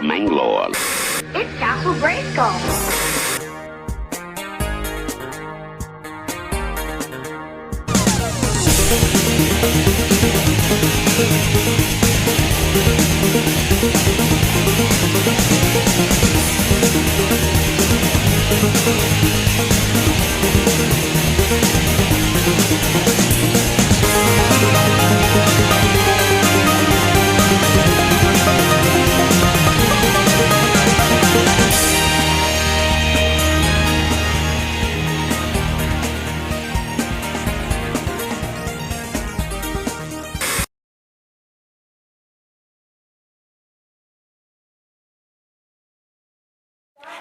Mangalore. It's Castle Grayskull.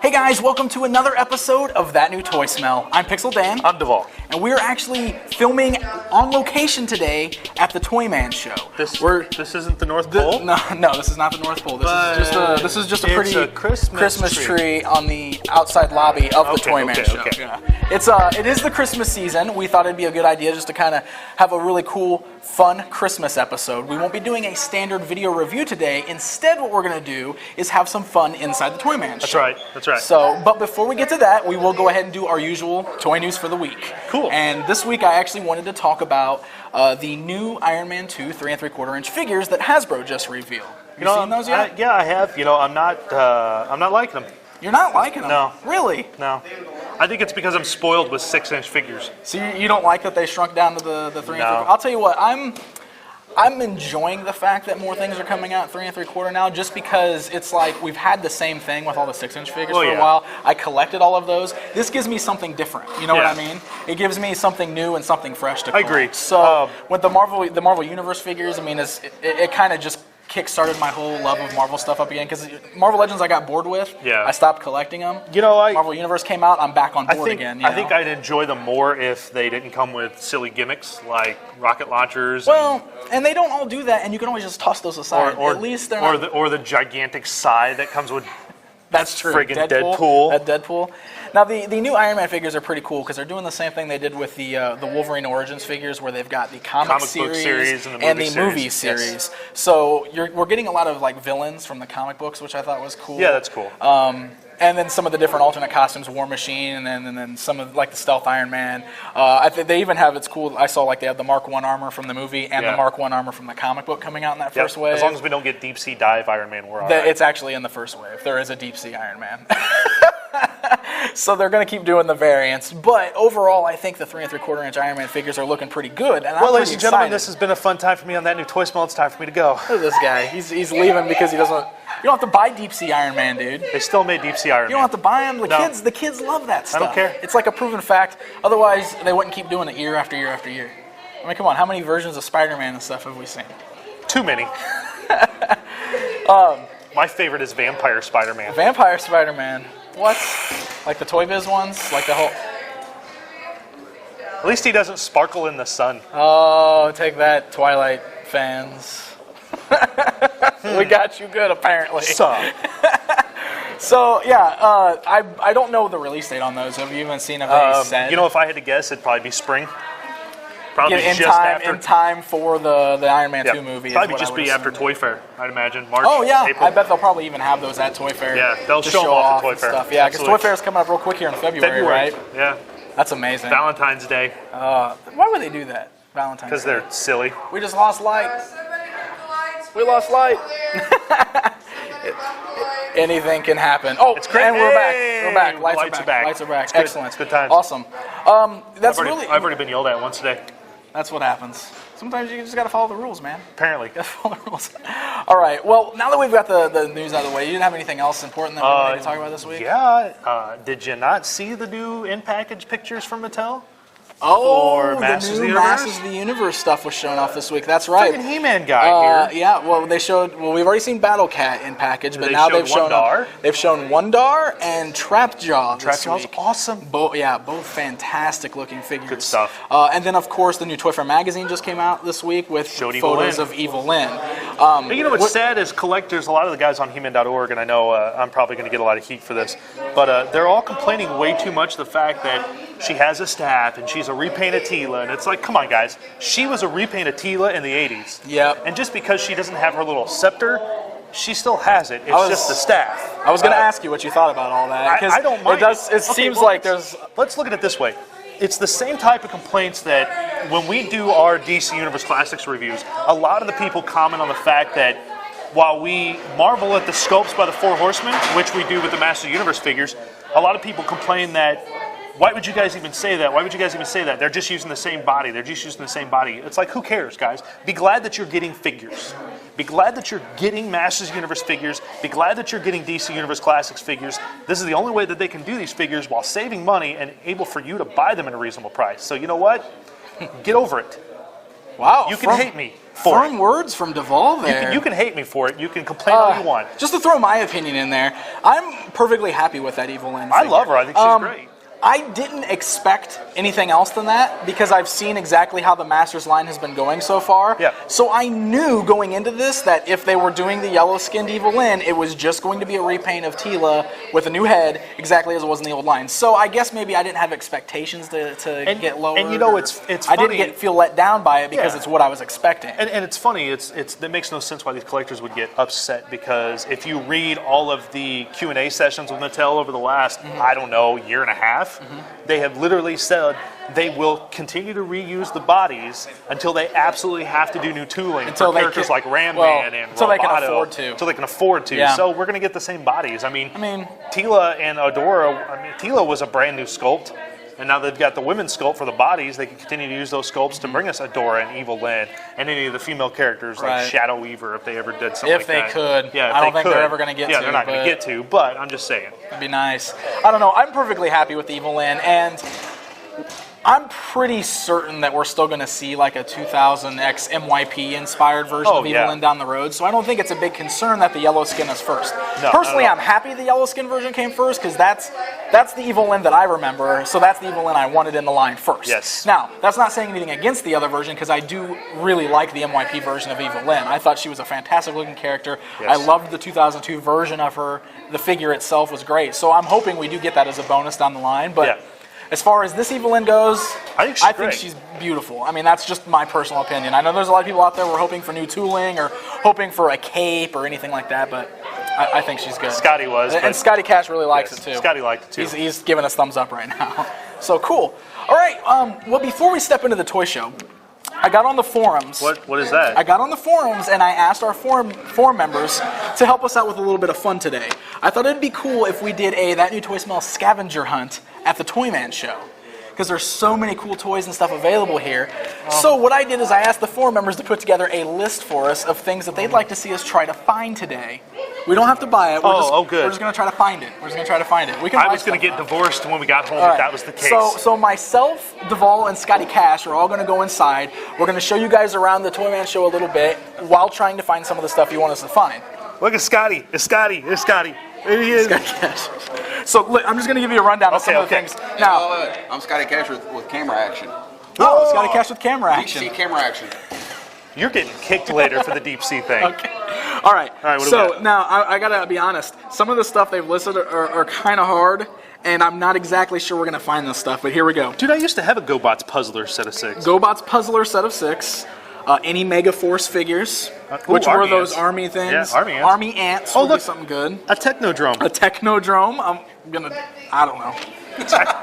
Hey guys, welcome to another episode of That New Toy Smell. I'm Pixel Dan. I'm Devall. And we're actually filming on location today at the Toyman Show. This isn't the North Pole? No, this is not the North Pole. This is just a pretty Christmas tree on the outside lobby of the Toyman Show. Okay. Yeah. It is the Christmas season. We thought it'd be a good idea just to kind of have a really cool, fun Christmas episode. We won't be doing a standard video review today. Instead, what we're going to do is have some fun inside the Toyman Show. That's right. So, but before we get to that, we will go ahead and do our usual toy news for the week. Cool. And this week, I actually wanted to talk about the new Iron Man 2 3 3/4 inch figures that Hasbro just revealed. You seen those yet? Yeah, I have. I'm not liking them. You're not liking them? No. Really? No. I think it's because I'm spoiled with 6-inch figures. So you don't like that they shrunk down to the 3 No. 3/4? I'll tell you what, I'm enjoying the fact that more things are coming out 3 3/4 now, just because it's like we've had the same thing with all the 6-inch figures for a while. I collected all of those. This gives me something different. You know what I mean? It gives me something new and something fresh to collect. I agree. So with the Marvel Universe figures, I mean, it kind of just kick-started my whole love of Marvel stuff up again, because Marvel Legends I got bored with. Yeah. I stopped collecting them. Marvel Universe came out, I'm back on board again. I think I'd enjoy them more if they didn't come with silly gimmicks like rocket launchers. Well, and they don't all do that, and you can always just toss those aside. Or, at least they're not. Or the gigantic sigh that comes with That's true. friggin' Deadpool. That Deadpool. Now, the new Iron Man figures are pretty cool because they're doing the same thing they did with the Wolverine Origins figures, where they've got the comic book series and the movie series. Yes. So we're getting a lot of like villains from the comic books, which I thought was cool. Yeah, that's cool. And then some of the different alternate costumes, War Machine, and then some of like the Stealth Iron Man. I think they even have, it's cool, I saw like they have the Mark 1 armor from the movie and the Mark 1 armor from the comic book coming out in that first wave. As long as we don't get deep sea dive Iron Man, we're all right. It's actually in the first wave. There is a deep sea Iron Man. So they're going to keep doing the variants. But overall, I think the 3 3/4 inch Iron Man figures are looking pretty good. And well, ladies and gentlemen, this has been a fun time for me on That New Toy Smell. It's time for me to go. Look at this guy. He's leaving because he doesn't. You don't have to buy deep sea Iron Man, dude. They still made deep sea Iron Man. You don't have to buy them. No. The kids love that stuff. I don't care. It's like a proven fact. Otherwise, they wouldn't keep doing it year after year after year. I mean, come on. How many versions of Spider-Man and stuff have we seen? Too many. My favorite is Vampire Spider-Man. Vampire Spider-Man. What? Like the Toy Biz ones? Like the whole... At least he doesn't sparkle in the sun. Oh, take that, Twilight fans. We got you good, apparently. So yeah, I don't know the release date on those. Have you even seen if they said? if I had to guess, it'd probably be spring. Probably in just time, after. In time for the Iron Man 2 movie. Probably just be after Toy Fair, I'd imagine. March, Oh, yeah. April. I bet they'll probably even have those at Toy Fair. Yeah, they'll to show them off at Toy Fair. Stuff. Yeah, because Toy Fair is coming up real quick here in February, right? Yeah. That's amazing. Valentine's Day. Why would they do that? Valentine's Day. Because they're silly. We just lost light. We lost light. Anything can happen. Oh, it's great. And we're back. We're back. Lights are back. Lights are back. It's Excellent. It's good times. Awesome. I've already been yelled at once today. That's what happens. Sometimes you just got to follow the rules, man. Apparently. You got to follow the rules. All right. Well, now that we've got the news out of the way, you didn't have anything else important that we wanted to talk about this week? Yeah. Did you not see the new in-package pictures from Mattel? Oh, Masters the of new the Universe? Masters of the Universe stuff was shown off this week. That's right. Freaking He-Man guy here. Yeah, well, they showed. Well, we've already seen Battle Cat in package, but now they've shown Wondar. They've shown Wondar and Trapjaw this Trapjaw's week. awesome. Both fantastic looking figures. Good stuff. And then, of course, the new Toy Fair magazine just came out this week with Showed photos Evil of Evil Lyn. But you know what's sad is collectors, a lot of the guys on He-Man.org, and I know I'm probably going to get a lot of heat for this, but they're all complaining way too much the fact that she has a staff and she's a repainted Tila, and it's like, come on, guys. She was a repainted Tila in the 80s. Yep. And just because she doesn't have her little scepter she still has it. It's just the staff. I was going to ask you what you thought about all that. I don't mind. It seems like there's... Let's look at it this way. It's the same type of complaints that when we do our DC Universe Classics reviews, a lot of the people comment on the fact that while we marvel at the sculpts by the Four Horsemen, which we do with the Masters of the Universe figures, a lot of people complain that, why would you guys even say that? Why would you guys even say that? They're just using the same body. They're just using the same body. It's like, who cares, guys? Be glad that you're getting figures. Be glad that you're getting Masters of the Universe figures. Be glad that you're getting DC Universe Classics figures. This is the only way that they can do these figures while saving money and able for you to buy them at a reasonable price. So you know what? Get over it. Wow. You can hate me for it. Firm words from Devall there. You can hate me for it. You can complain all you want. Just to throw my opinion in there, I'm perfectly happy with that Evil Lynn figure. I love her. I think she's great. I didn't expect anything else than that because I've seen exactly how the Masters line has been going so far. Yeah. So I knew going into this that if they were doing the yellow-skinned Evil Lynn, it was just going to be a repaint of Teela with a new head, exactly as it was in the old line. So I guess maybe I didn't have expectations to get lower. And you know, it's funny. I didn't feel let down by it because it's what I was expecting. And it's funny. It makes no sense why these collectors would get upset because if you read all of the Q&A sessions with Mattel over the last, I don't know, year and a half, they have literally said they will continue to reuse the bodies until they absolutely have to do new tooling for characters like Ram Man and until Roboto, they can afford to. Until they can afford to. Yeah. So we're going to get the same bodies. I mean, Teela and Adora. Teela was a brand new sculpt, and now they've got the women's sculpt for the bodies. They can continue to use those sculpts to bring us Adora and Evil Lynn and any of the female characters like Shadow Weaver if they ever did something like that. If they could. Yeah, I don't think they're ever going to get to. Yeah, they're not going to get to, but I'm just saying. It'd be nice. I don't know. I'm perfectly happy with Evil Lynn, and I'm pretty certain that we're still going to see like a 2000X MYP inspired version of Evil Lynn down the road. So I don't think it's a big concern that the yellow skin is first. No, personally, I'm happy the yellow skin version came first because that's the Evil Lynn that I remember. So that's the Evil Lynn I wanted in the line first. Yes. Now, that's not saying anything against the other version because I do really like the MYP version of Evil Lynn. I thought she was a fantastic looking character. Yes. I loved the 2002 version of her. The figure itself was great. So I'm hoping we do get that as a bonus down the line. But as far as this Evil Lynn goes, I think she's beautiful. I mean, that's just my personal opinion. I know there's a lot of people out there who are hoping for new tooling or hoping for a cape or anything like that, but I think she's good. Scotty was. And Scotty Cash really likes it, too. Scotty liked it, too. He's giving us thumbs up right now. So, cool. All right, well, before we step into the toy show, I got on the forums. What is that? I got on the forums and I asked our forum members to help us out with a little bit of fun today. I thought it'd be cool if we did That New Toy Smell scavenger hunt at the Toyman Show, because there's so many cool toys and stuff available here. So what I did is I asked the forum members to put together a list for us of things that they'd like to see us try to find today. We don't have to buy it. Good. We're just going to try to find it. I was going to get divorced when we got home if that was the case. So myself, Devall, and Scotty Cash are all going to go inside. We're going to show you guys around the Toyman Show a little bit while trying to find some of the stuff you want us to find. Look at Scotty. It's Scotty. There he is. Scotty Cash. So look, I'm just going to give you a rundown of some of the things. Now, I'm Scotty Cash with camera action. Oh, Scotty Cash with camera action. Deep sea camera action. You're getting kicked later for the deep sea thing. Okay. All right. So now I gotta be honest. Some of the stuff they've listed are kind of hard, and I'm not exactly sure we're gonna find this stuff. But here we go. Dude, I used to have a GoBots Puzzler set of 6. GoBots Puzzler set of 6. Any Mega Force figures, which were those army things. Yeah, army ants. Army ants would be something good. A Technodrome. A Technodrome. I don't know.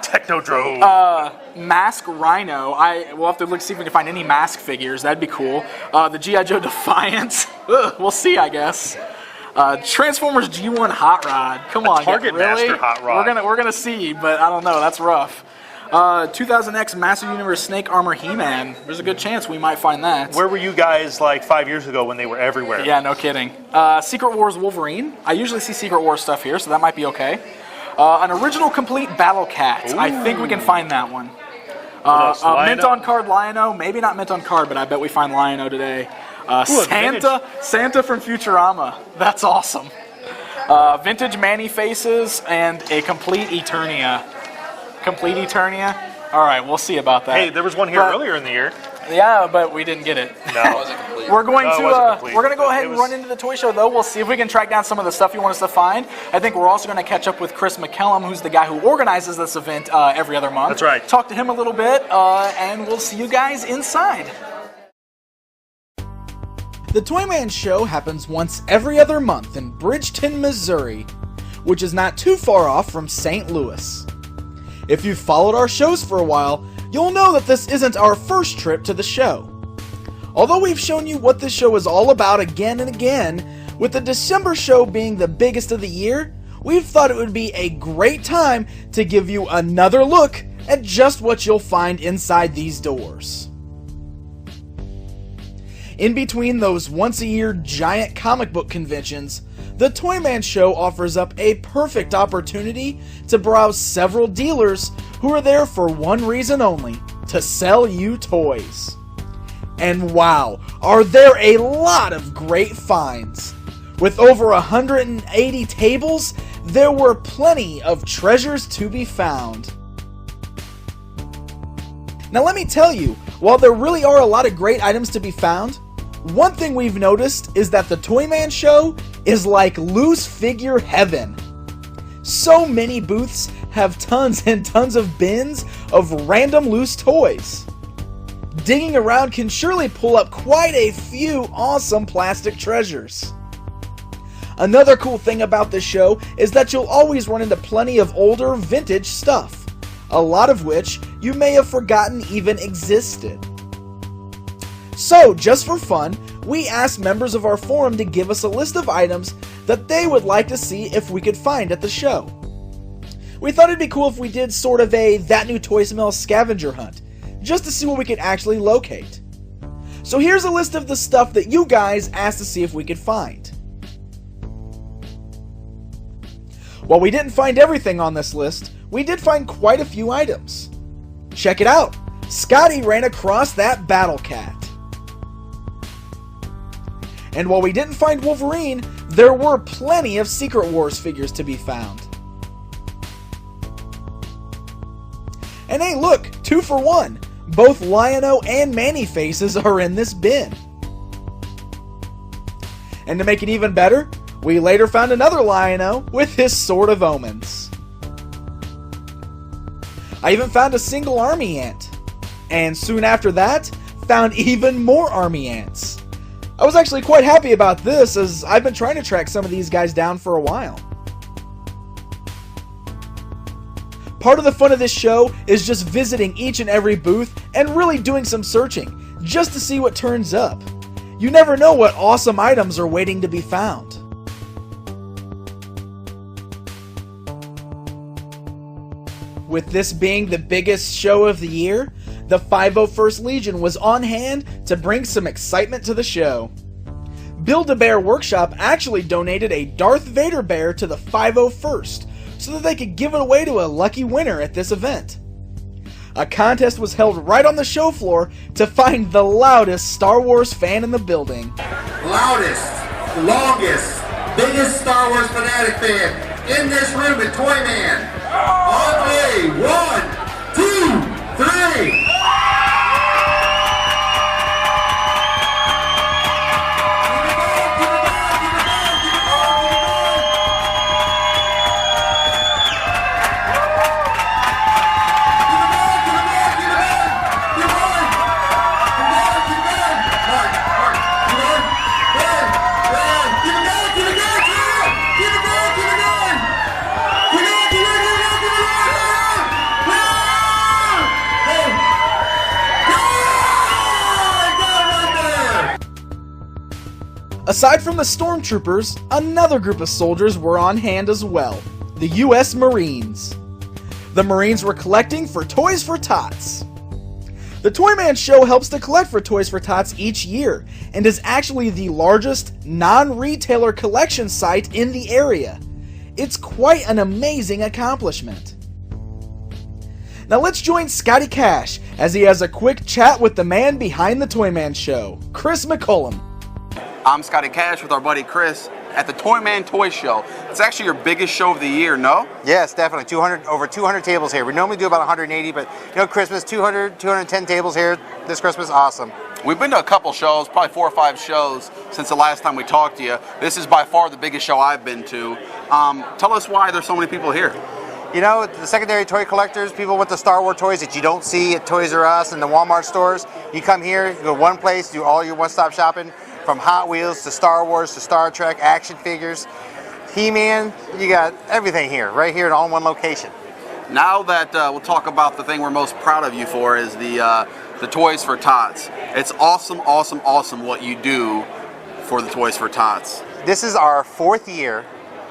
Technodrome. Mask Rhino. We'll have to see if we can find any mask figures. That'd be cool. The G.I. Joe Defiance. We'll see, I guess. Transformers G1 Hot Rod. Come on, Target really? Master Hot Rod. We're gonna see, but I don't know. That's rough. 2000X Master Universe Snake Armor He-Man. There's a good chance we might find that. Where were you guys like 5 years ago when they were everywhere? Yeah, no kidding. Secret Wars Wolverine. I usually see Secret Wars stuff here, so that might be okay. An original complete Battle Cat. Ooh. I think we can find that one. Mint on card Lion-O. Maybe not mint on card, but I bet we find Lion-O today. Santa from Futurama. That's awesome. Vintage Manny Faces and a complete Eternia. All right, we'll see about that. Hey, there was one here earlier in the year. Yeah, but we didn't get it. No. We're going to go ahead and run into the toy show, though. We'll see if we can track down some of the stuff you want us to find. I think we're also going to catch up with Chris McCullem, who's the guy who organizes this event every other month. That's right. Talk to him a little bit, and we'll see you guys inside. The Toyman Show happens once every other month in Bridgeton, Missouri, which is not too far off from St. Louis. If you've followed our shows for a while, you'll know that this isn't our first trip to the show. Although we've shown you what this show is all about again and again, with the December show being the biggest of the year, we've thought it would be a great time to give you another look at just what you'll find inside these doors. In between those once-a-year giant comic book conventions, the Toyman Show offers up a perfect opportunity to browse several dealers who are there for one reason only: to sell you toys. And wow, are there a lot of great finds! With over 180 tables, there were plenty of treasures to be found. Now let me tell you, while there really are a lot of great items to be found, one thing we've noticed is that the Toyman Show is like loose figure heaven. So many booths have tons and tons of bins of random loose toys. Digging around can surely pull up quite a few awesome plastic treasures. Another cool thing about this show is that you'll always run into plenty of older vintage stuff, a lot of which you may have forgotten even existed. So, just for fun, we asked members of our forum to give us a list of items that they would like to see if we could find at the show. We thought it'd be cool if we did sort of a That New Toy Smell scavenger hunt, just to see what we could actually locate. So here's a list of the stuff that you guys asked to see if we could find. While we didn't find everything on this list, we did find quite a few items. Check it out! Scotty ran across that Battle Cat. And while we didn't find Wolverine, there were plenty of Secret Wars figures to be found. And hey look, 2 for 1! Both Lion-O and Man-E-Faces are in this bin. And to make it even better, we later found another Lion-O with his Sword of Omens. I even found a single Army Ant. And soon after that, found even more Army Ants. I was actually quite happy about this, as I've been trying to track some of these guys down for a while. Part of the fun of this show is just visiting each and every booth and really doing some searching, just to see what turns up. You never know what awesome items are waiting to be found. With this being the biggest show of the year, the 501st Legion was on hand to bring some excitement to the show. Build-A-Bear Workshop actually donated a Darth Vader bear to the 501st so that they could give it away to a lucky winner at this event. A contest was held right on the show floor to find the loudest Star Wars fan in the building. Loudest, longest, biggest Star Wars fanatic fan in this room at Toyman. On 3, 1, 2, 3. Aside from the Stormtroopers, another group of soldiers were on hand as well, the U.S. Marines. The Marines were collecting for Toys For Tots. The Toyman Show helps to collect for Toys For Tots each year, and is actually the largest non-retailer collection site in the area. It's quite an amazing accomplishment. Now let's join Scotty Cash as he has a quick chat with the man behind the Toyman Show, Chris McCullem. I'm Scotty Cash with our buddy Chris at the Toyman Toy Show. It's actually your biggest show of the year, no? Yes, definitely. Over 200 tables here. We normally do about 180, but you know, Christmas, 200, 210 tables here this Christmas, awesome. We've been to a couple shows, probably 4 or 5 shows since the last time we talked to you. This is by far the biggest show I've been to. Tell us why there's so many people here. You know, the secondary toy collectors, people with the Star Wars toys that you don't see at Toys R Us and the Walmart stores, you come here, you go one place, do all your one-stop shopping. from Hot Wheels to Star Wars to Star Trek, action figures, He-Man. You got everything here, right here in all one location. Now that we'll talk about the thing we're most proud of you for is the Toys For Tots. It's awesome, awesome, awesome what you do for the Toys For Tots. This is our 4th year.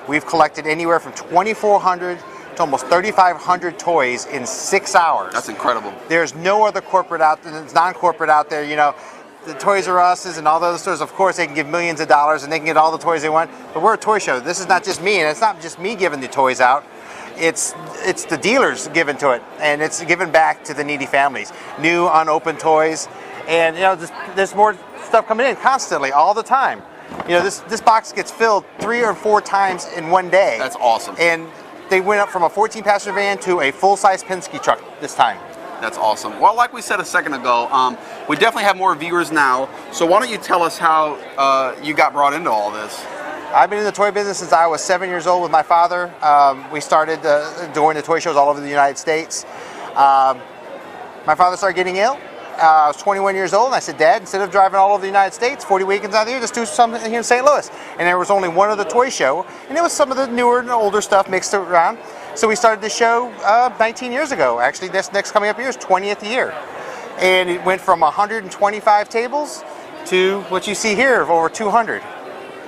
We've collected anywhere from 2,400 to almost 3,500 toys in 6 hours. That's incredible. There's no other corporate out there, non-corporate out there. You know, the Toys R Us's and all the other stores, of course, they can give millions of dollars and they can get all the toys they want. But we're a toy show. This is not just me, and it's not just me giving the toys out. It's the dealers giving to it, and it's given back to the needy families. New, unopened toys, and you know, there's more stuff coming in constantly, all the time. You know, this box gets filled 3 or 4 times in one day. That's awesome. And they went up from a 14-passenger van to a full-size Penske truck this time. That's awesome. Well, like we said a second ago, we definitely have more viewers now. So why don't you tell us how you got brought into all this? I've been in the toy business since I was 7 years old with my father. We started doing the toy shows all over the United States. My father started getting ill. I was 21 years old, and I said, Dad, instead of driving all over the United States, 40 weekends out of the year, just do something here in St. Louis. And there was only one other toy show, and it was some of the newer and older stuff mixed around. So we started the show 19 years ago. Actually, this next coming up year is 20th year. And it went from 125 tables to what you see here of over 200.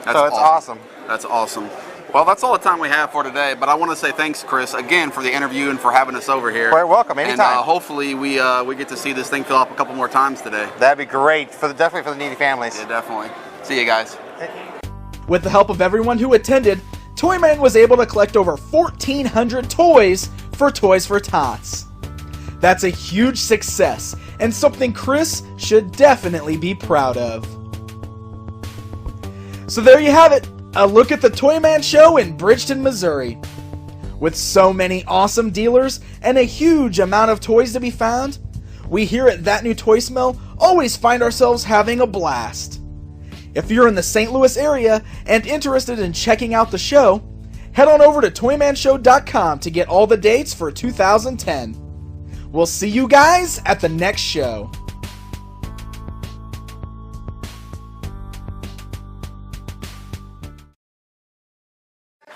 So it's awesome. That's awesome. Well, that's all the time we have for today, but I want to say thanks, Chris, again for the interview and for having us over here. You're welcome, anytime. And hopefully we get to see this thing fill up a couple more times today. That'd be great, definitely for the needy families. Yeah, definitely. See you guys. With the help of everyone who attended, Toyman was able to collect over 1,400 toys for Toys For Tots. That's a huge success, and something Chris should definitely be proud of. So there you have it, a look at the Toyman Show in Bridgeton, Missouri. With so many awesome dealers and a huge amount of toys to be found, we here at That New Toy Smell always find ourselves having a blast. If you're in the St. Louis area and interested in checking out the show, head on over to toymanshow.com to get all the dates for 2010. We'll see you guys at the next show.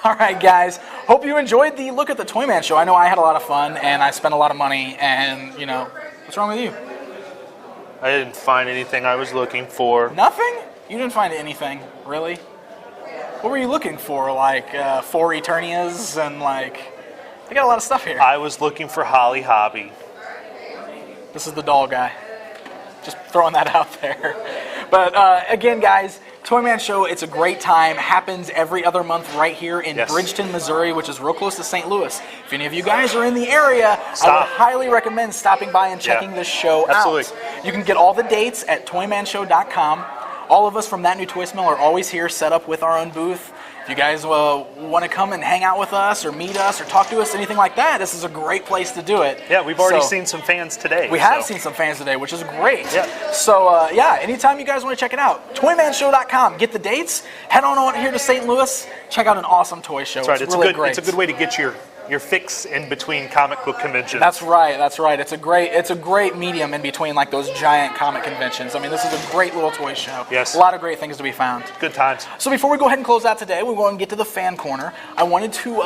Alright guys, hope you enjoyed the look at the Toyman Show. I know I had a lot of fun and I spent a lot of money and, you know, what's wrong with you? I didn't find anything I was looking for. Nothing? You didn't find anything, really? What were you looking for? Like 4 Eternias and like, they got a lot of stuff here. I was looking for Holly Hobby. This is the doll guy. Just throwing that out there. But again guys, Toyman Show, it's a great time. Happens every other month right here in Bridgeton, Missouri, which is real close to St. Louis. If any of you guys are in the area, I would highly recommend stopping by and checking this show out. You can get all the dates at toymanshow.com. All of us from That New Toy Smell are always here, set up with our own booth. If you guys want to come and hang out with us or meet us or talk to us, anything like that, this is a great place to do it. Yeah, we've already seen some fans today. We have seen some fans today, which is great. Yeah. So, yeah, anytime you guys want to check it out, toymanshow.com. Get the dates, head on here to St. Louis, check out an awesome toy show. That's right. It's really great. It's a good way to get your fix in between comic book conventions. That's right. It's a great medium in between like those giant comic conventions. I mean, this is a great little toy show. Yes. A lot of great things to be found. Good times. So before we go ahead and close out today, we're going to get to the fan corner. I wanted to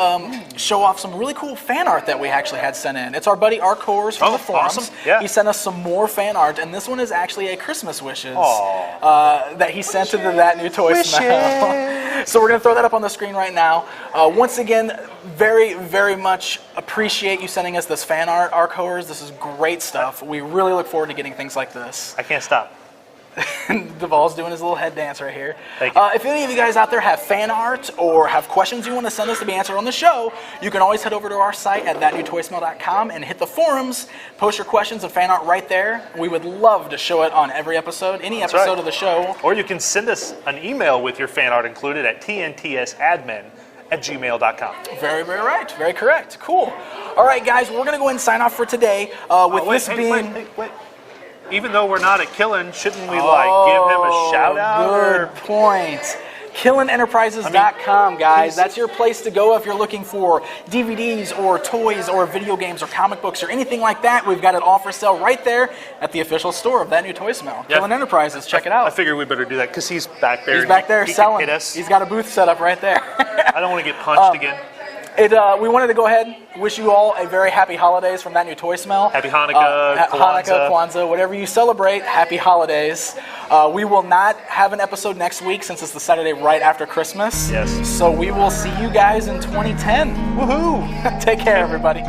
show off some really cool fan art that we actually had sent in. It's our buddy Art Coors from the forums. Awesome. Yeah. He sent us some more fan art, and this one is actually a Christmas wishes that he sent to the That New Toy Smell. So we're going to throw that up on the screen right now. Once again, very, very much appreciate you sending us this fan art, Art Coors. This is great stuff. We really look forward to getting things like this. I can't stop. Devall's doing his little head dance right here. Thank you. If any of you guys out there have fan art or have questions you want to send us to be answered on the show, you can always head over to our site at thatnewtoysmell.com and hit the forums, post your questions and fan art right there. We would love to show it on every episode, any episode of the show. Or you can send us an email with your fan art included at tntsadmin@gmail.com. Very, very right. Very correct. Cool. All right, guys, we're going to go ahead and sign off for today. Wait. Even though we're not at Killen, shouldn't we give him a shout out? Good point. KillenEnterprises.com, guys. That's your place to go if you're looking for DVDs or toys or video games or comic books or anything like that. We've got it all for sale right there at the official store of that new toy smell. Yep. Killen Enterprises, check it out. I figured we better do that because he's back there. He's back there he selling. Can hit us. He's got a booth set up right there. I don't want to get punched again. We wanted to go ahead and wish you all a very happy holidays from that new toy smell. Happy Hanukkah, Hanukkah, Kwanzaa, whatever you celebrate, happy holidays. We will not have an episode next week since it's the Saturday right after Christmas. Yes. So we will see you guys in 2010. Woohoo! Take care, everybody.